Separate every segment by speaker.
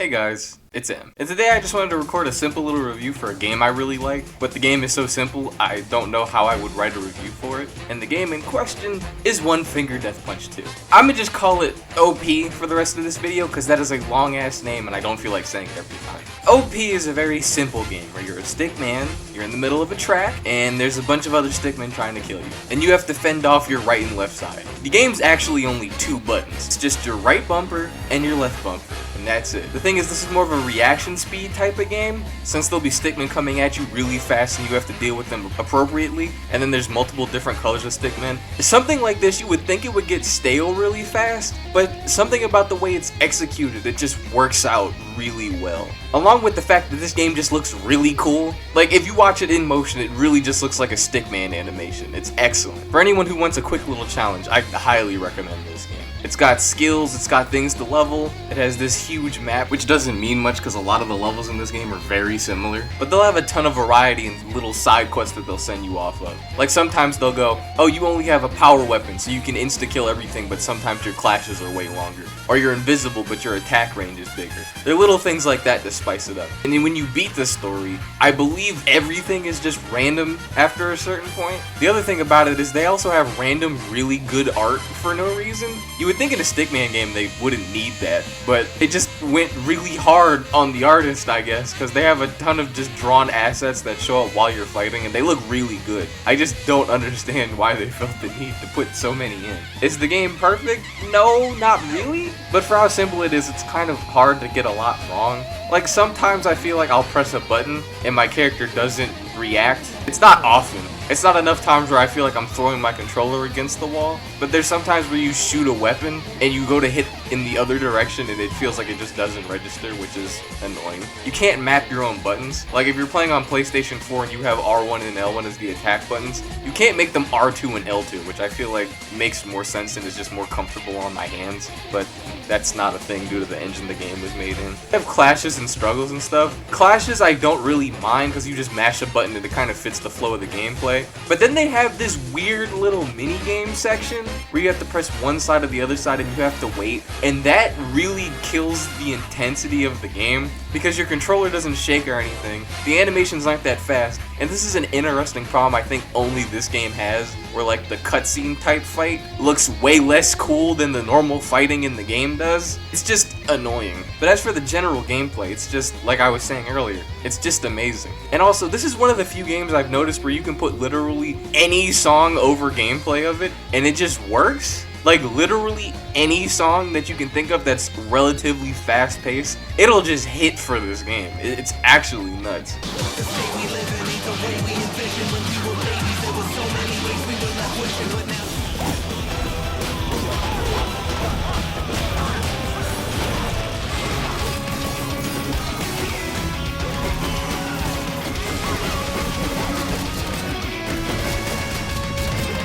Speaker 1: Hey guys, it's M. And today I just wanted to record a simple little review for a game I really like, but the game is so simple I don't know how I would write a review for it. And the game in question is One Finger Death Punch 2. I'm gonna just call it OP for the rest of this video because that is a long ass name and I don't feel like saying it every time. OP is a very simple game where you're a stick man, you're in the middle of a track, and there's a bunch of other stickmen trying to kill you. And you have to fend off your right and left side. The game's actually only 2 buttons. It's just your right bumper and your left bumper. And that's it. The thing is, this is more of a reaction speed type of game, since there'll be stickmen coming at you really fast and you have to deal with them appropriately, and then there's multiple different colors of stickmen. Something like this, you would think it would get stale really fast, but something about the way it's executed, it just works out really well. Along with the fact that this game just looks really cool. Like, if you watch it in motion, it really just looks like a stickman animation. It's excellent. For anyone who wants a quick little challenge, I highly recommend this game. It's got skills, it's got things to level, it has this huge map, which doesn't mean much because a lot of the levels in this game are very similar, but they'll have a ton of variety and little side quests that they'll send you off of. Like sometimes they'll go, oh, you only have a power weapon so you can insta-kill everything, but sometimes your clashes are way longer. Or you're invisible but your attack range is bigger. There are little things like that to spice it up. And then when you beat the story, I believe everything is just random after a certain point. The other thing about it is they also have random really good art for no reason. You would think in a stickman game they wouldn't need that, but it just went really hard on the artist, I guess, because they have a ton of just drawn assets that show up while you're fighting and they look really good. I just don't understand why they felt the need to put so many in. Is the game perfect? No, not really. But for how simple it is, it's kind of hard to get a lot wrong. Like sometimes I feel like I'll press a button and my character doesn't react. It's not often. It's not enough times where I feel like I'm throwing my controller against the wall, but there's sometimes where you shoot a weapon and you go to hit in the other direction and it feels like it just doesn't register, which is annoying. You can't map your own buttons. Like if you're playing on PlayStation 4 and you have R1 and L1 as the attack buttons, you can't make them R2 and L2, which I feel like makes more sense and is just more comfortable on my hands, but that's not a thing due to the engine the game was made in. They have clashes and struggles and stuff. Clashes I don't really mind because you just mash a button and it kind of fits the flow of the gameplay. But then they have this weird little mini game section where you have to press one side or the other side and you have to wait, and that really kills the intensity of the game because your controller doesn't shake or anything. The animations aren't that fast, and this is an interesting problem I think only this game has, where like the cutscene type fight looks way less cool than the normal fighting in the game does. It's just annoying. But as for the general gameplay, it's just, like I was saying earlier, it's just amazing. And also, this is one of the few games I've noticed where you can put literally any song over gameplay of it, and it just works. Like literally any song that you can think of that's relatively fast-paced, it'll just hit for this game. It's actually nuts.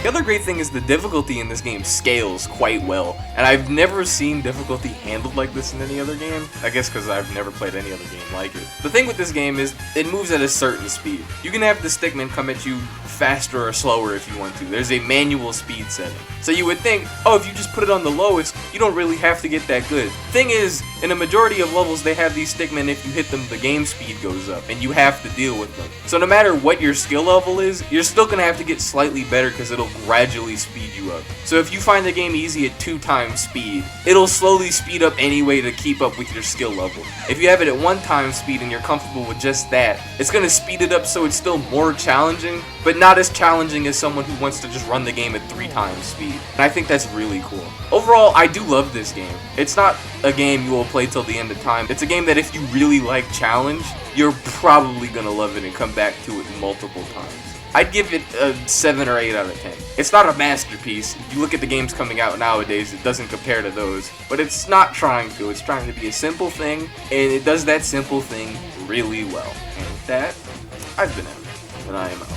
Speaker 1: The other great thing is the difficulty in this game scales quite well, and I've never seen difficulty handled like this in any other game. I guess because I've never played any other game like it. The thing with this game is it moves at a certain speed. You can have the stickmen come at you faster or slower if you want to. There's a manual speed setting. So you would think, oh, if you just put it on the lowest, you don't really have to get that good. Thing is, in a majority of levels they have these stickmen, if you hit them, the game speed goes up, and you have to deal with them. So no matter what your skill level is, you're still gonna have to get slightly better because it'll gradually speed you up. So if you find the game easy at 2 times speed, it'll slowly speed up anyway to keep up with your skill level. If you have it at 1 time speed and you're comfortable with just that, it's gonna speed it up so it's still more challenging, but not as challenging as someone who wants to just run the game at 3 times speed. And I think that's really cool. Overall, I do love this game. It's not a game you will play till the end of time. It's a game that if you really like challenge, you're probably gonna love it and come back to it multiple times. I'd give it a 7 or 8 out of 10. It's not a masterpiece. If you look at the games coming out nowadays, it doesn't compare to those. But it's not trying to. It's trying to be a simple thing, and it does that simple thing really well. And with that, I've been Evan, and I am out.